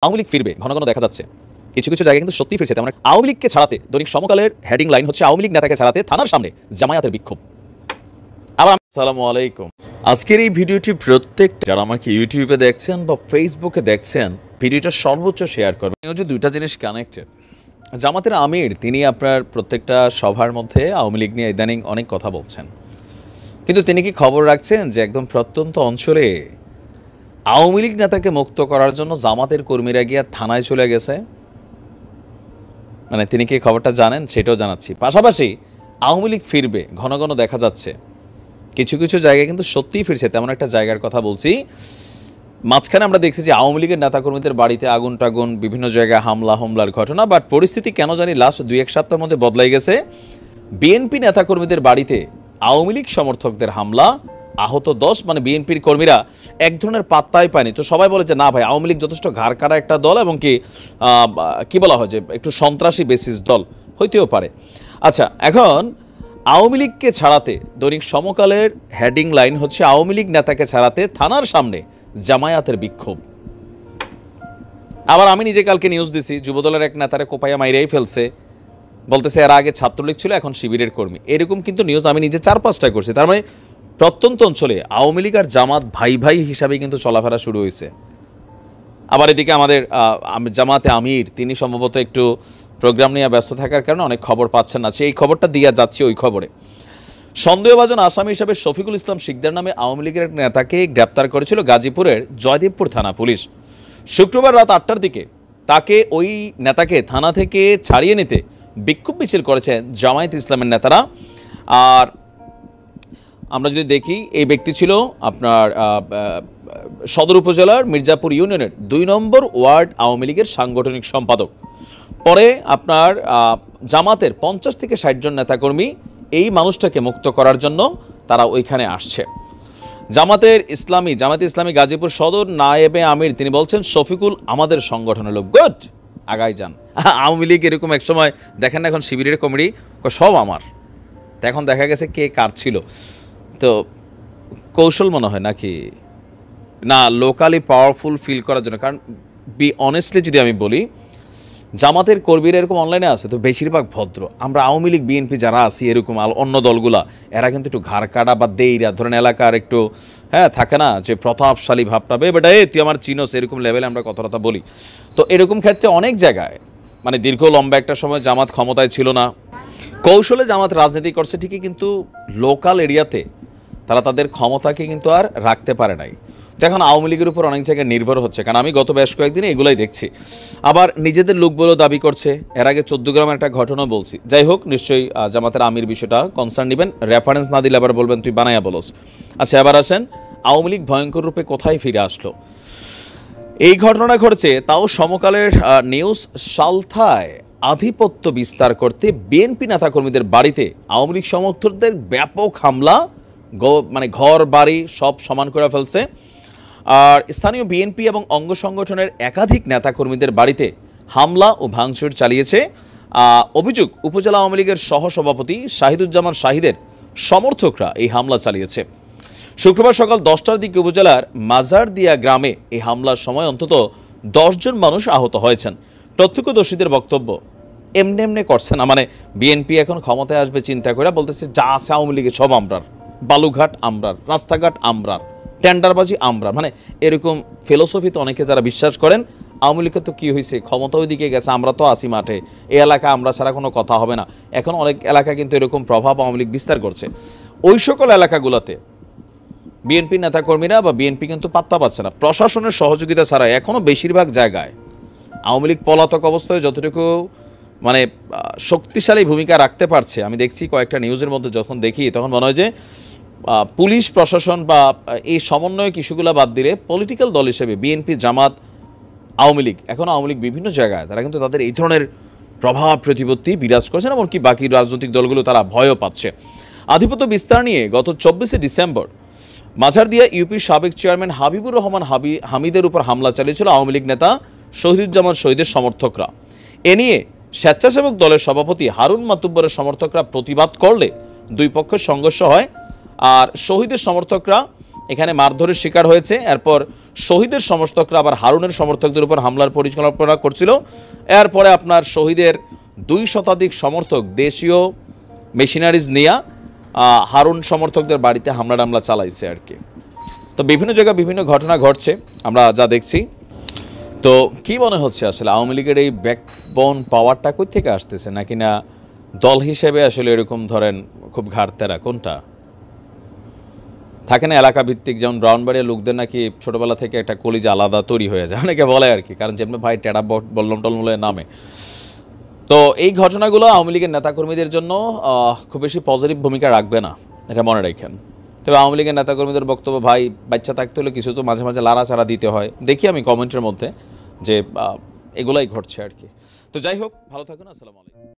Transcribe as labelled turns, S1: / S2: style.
S1: আওয়ামী লীগ ফিরবে ঘন ঘন দেখা যাচ্ছে, কিছু কিছু জায়গায় কিন্তু সত্যি ফিরছে। তেমন আওয়ামী লীগকে ছাড়াতে দৈনিক সমকালের হেডিং লাইন হচ্ছে আওয়ামী লীগ নেতাকে ছাড়াতে থানার সামনে জামায়াতের বিক্ষোভ। আবার আসসালামু আলাইকুম। আজকের এই ভিডিওটি প্রত্যেকটা যারা আমাকে ইউটিউবে দেখছেন বা ফেসবুকে দেখছেন, ভিডিওটা সর্বোচ্চ শেয়ার করবেন। যে দুইটা জিনিস কানেক্টেড। জামাতের আমির তিনি আপনার প্রত্যেকটা সভার মধ্যে আওয়ামী লীগ নিয়ে ইদানিং অনেক কথা বলছেন, কিন্তু তিনি কি খবর রাখছেন যে একদম প্রত্যন্ত অঞ্চলে আওয়ামী লীগ নেতাকে মুক্ত করার জন্য জামাতের কর্মীরা গিয়ে থানায় চলে গেছে? মানে তিনি কি খবরটা জানেন সেটাও জানাচ্ছি। পাশাপাশি আওয়ামী লীগ ফিরবে ঘন ঘন দেখা যাচ্ছে, কিছু কিছু জায়গায় কিন্তু সত্যিই ফিরছে। তেমন একটা জায়গার কথা বলছি। মাঝখানে আমরা দেখছি যে আওয়ামী লীগের নেতাকর্মীদের বাড়িতে আগুন টাগুন, বিভিন্ন জায়গায় হামলার ঘটনা, বাট পরিস্থিতি কেন জানি লাস্ট 2-1 সপ্তাহের মধ্যে বদলাই গেছে। বিএনপি নেতাকর্মীদের বাড়িতে আওয়ামী লীগ সমর্থকদের হামলা, আহত 10, মানে বিএনপির কর্মীরা এক ধরনের পাত্তাই পায়নি। তো সবাই বলে যে না ভাই, আওয়ামী লীগ যথেষ্ট ঘাড় কাটা একটা দল এবং কি বলা হয় যে একটু সন্ত্রাসী বেসিস দল হইতেও পারে। আচ্ছা, এখন আওয়ামী লীগকে ছাড়াতে দৈনিক সমকালের হেডিং লাইন হচ্ছে আওয়ামী লীগ নেতাকে ছাড়াতে থানার সামনে জামায়াতের বিক্ষোভ। আবার আমি নিজে কালকে নিউজ দিছি, যুবদলের এক নেতারে কোপাইয়া মাইরেই ফেলছে, বলতেছে এর আগে ছাত্রলীগ ছিল এখন শিবিরের কর্মী। এরকম কিন্তু নিউজ আমি নিজে 4-5টা করছি। তার মানে প্রত্যন্ত অঞ্চলে আওয়ামী লীগ আর জামাত ভাই ভাই হিসাবে কিন্তু চলাফেরা শুরু হয়েছে। আবার এদিকে আমাদের জামাতে আমির তিনি সম্ভবত একটু প্রোগ্রাম নিয়ে ব্যস্ত থাকার কারণে অনেক খবর পাচ্ছেন না। এই খবরটা দিয়ে যাচ্ছি ওই খবরে। সন্দেহভাজন আসামি হিসাবে শফিকুল ইসলাম শিকদার নামে আওয়ামী লীগের এক নেতাকে গ্রেপ্তার করেছিল গাজীপুরের জয়দেবপুর থানা পুলিশ। শুক্রবার রাত 8টার দিকে ওই নেতাকে থানা থেকে ছাড়িয়ে নিতে বিক্ষোভ মিছিল করেছে জামায়াত ইসলামের নেতারা। আর আমরা যদি দেখি, এই ব্যক্তি ছিল আপনার সদর উপজেলার মির্জাপুর ইউনিয়নের 2 নম্বর ওয়ার্ড আওয়ামী লীগের সাংগঠনিক সম্পাদক। পরে আপনার জামাতের 50 থেকে 60 জন নেতাকর্মী এই মানুষটাকে মুক্ত করার জন্য তারা ওইখানে আসছে। জামাতে ইসলামী গাজীপুর সদর নায়েবে আমির তিনি বলছেন, শফিকুল আমাদের সংগঠনের লোক, গুড, আগাই যান। আওয়ামী লীগ এরকম এক সময় দেখেন না, এখন শিবিরের কমিটি সব আমার। এখন দেখা গেছে কে কার ছিল। তো কৌশল মনে হয় নাকি না, লোকালি পাওয়ারফুল ফিল করার জন্য। কারণ অনেস্টলি যদি আমি বলি, জামাতের কর্মীরা এরকম অনলাইনে আছে তো বেশিরভাগ ভদ্র। আমরা আওয়ামী লীগ বিএনপি যারা আছি এরকম অন্য দলগুলা, এরা কিন্তু একটু ঘাড় কাটা বা দেইরা ধরেন এলাকার একটু থাকে না যে প্রতাপশালী ভাবটা, বেটা তুই আমার চিনোস, এরকম লেভেলে আমরা কথা বলি। তো এরকম ক্ষেত্রে অনেক জায়গায় মানে দীর্ঘ লম্বা একটা সময় জামাত ক্ষমতায় ছিল না, কৌশলে জামাত রাজনীতি করছে ঠিকই, কিন্তু লোকাল এরিয়াতে তারা তাদের ক্ষমতাকে কিন্তু আর রাখতে পারে নাই। তো এখন আওয়ামী লীগের উপর অনেক জায়গায় নির্ভর হচ্ছে, কারণ আমি গত বেশ কয়েকদিনে এগুলাই দেখছি। আবার নিজেদের লোক বলেও দাবি করছে। এর আগে 14 গ্রামের একটা ঘটনা বলছি। যাই হোক, নিশ্চয়ই জামাতের আমির বিষয়টা কনসার্ন নেবেন, রেফারেন্স না দিলে আবার বলবেন তুই বানাইয়া বলস। আচ্ছা, এবার আসেন আওয়ামী লীগ ভয়ঙ্কর রূপে কোথায় ফিরে আসলো। এই ঘটনা ঘটেছে তাও সমকালের নিউজ। সালথায় আধিপত্য বিস্তার করতে বিএনপি নেতাকর্মীদের বাড়িতে আওয়ামী লীগ সমর্থকদের ব্যাপক হামলা, মানে ঘর বাড়ি সব সমান করে ফেলছে। আর স্থানীয় বিএনপি এবং অঙ্গ সংগঠনের একাধিক নেতাকর্মীদের বাড়িতে হামলা ও ভাঙচুর চালিয়েছে। অভিযোগ, উপজেলা আওয়ামী লীগের সহসভাপতি শাহিদুজ্জামান শাহিদের সমর্থকরা এই হামলা চালিয়েছে। শুক্রবার সকাল 10টার দিকে উপজেলার মাজারদিয়া গ্রামে এই হামলার সময় অন্তত 10 জন মানুষ আহত হয়েছেন। প্রত্যক্ষদর্শীদের বক্তব্য, এমনি করছে না, মানে বিএনপি এখন ক্ষমতায় আসবে চিন্তা করে বলতেছে যা আছে আওয়ামী লীগের সব আমরার, বালুঘাট আমরার, রাস্তাঘাট আমরার, টেন্ডারবাজি আমরার, মানে এরকম ফিলোসফিতে অনেকে যারা বিশ্বাস করেন। আওয়ামী লীগের তো কী হয়েছে, ক্ষমতা ওই দিকে গেছে, আমরা তো আসি মাঠে, এই এলাকা আমরা ছাড়া কোনো কথা হবে না। এখন অনেক এলাকা কিন্তু এরকম প্রভাব আওয়ামী লীগ বিস্তার করছে। ওই সকল এলাকাগুলোতে বিএনপি নেতাকর্মীরা বা বিএনপি কিন্তু পাত্তা পাচ্ছে না, প্রশাসনের সহযোগিতা ছাড়া এখনও বেশিরভাগ জায়গায় আওয়ামী লীগ পলাতক অবস্থায় যতটুকু মানে শক্তিশালী ভূমিকা রাখতে পারছে। আমি দেখছি কয়েকটা নিউজের মধ্যে যখন দেখি তখন মনে হয় যে পুলিশ প্রশাসন বা এই সমন্বয় ইস্যুগুলো বাদ দিলে পলিটিক্যাল দল হিসেবে বিএনপি, জামাত, আওয়ামী লীগ, এখন আওয়ামী লীগ বিভিন্ন জায়গায় তারা কিন্তু তাদের এই ধরনের প্রভাব প্রতিপত্তি বিরাজ করছেন, এমনকি বাকি রাজনৈতিক দলগুলো তারা ভয়ও পাচ্ছে। আধিপত্য বিস্তার নিয়ে গত 24শে ডিসেম্বর মাঝারদিয়া ইউপির সাবেক চেয়ারম্যান হাবিবুর রহমান হামিদের উপর হামলা চালিয়েছিল আওয়ামী লীগ নেতা শহীদুজ্জামান শহীদের সমর্থকরা। এ নিয়ে স্বেচ্ছাসেবক দলের সভাপতি হারুন মাতুব্বরের সমর্থকরা প্রতিবাদ করলে দুই পক্ষের সংঘর্ষ হয়। আর শহীদের সমর্থকরা এখানে মারধরের শিকার হয়েছে। এরপর শহীদের সমর্থকরা আবার হারুনের সমর্থকদের উপর হামলার পরিকল্পনা করছিল। এরপরে আপনার শহীদের 2 শতাধিক সমর্থক দেশীয় মেশিনারিজ নিয়ে হারুন সমর্থকদের বাড়িতে হামলা চালাইছে আর কি। তো বিভিন্ন জায়গায় বিভিন্ন ঘটনা ঘটছে আমরা যা দেখছি। তো কি মনে হচ্ছে আসলে আওয়ামী লীগের এই ব্যাকবোন পাওয়ারটা কই থেকে আসতেছে, নাকি না দল হিসেবে আসলে এরকম ধরেন খুব ঘাটতেরা কোনটা থাকে না এলাকা ভিত্তিক, যেমন ব্রাউনবাড়িয়া লোকদের নাকি ছোটবেলা থেকে একটা কলিজা আলাদা তৈরি হয়ে যায়, অনেকে বলে আর কি, কারণ যেমনি ভাই টেরা বললাম টলমলে নামে। তো এই ঘটনাগুলো আওয়ামী লীগের নেতাকর্মীদের জন্য খুব বেশি পজিটিভ ভূমিকা রাখবে না, এটা মনে রাখেন। তবে আওয়ামী লীগের নেতাকর্মীদের বক্তব্য, ভাই বাচ্চা থাকতে হলে কিছু তো মাঝে মাঝে লাড়াচাড়া দিতে হয়, দেখি আমি কমেন্টের মধ্যে যে এগুলাই ঘটছে আর কি। তো যাই হোক, ভালো থাকুন, আসসালামু আলাইকুম।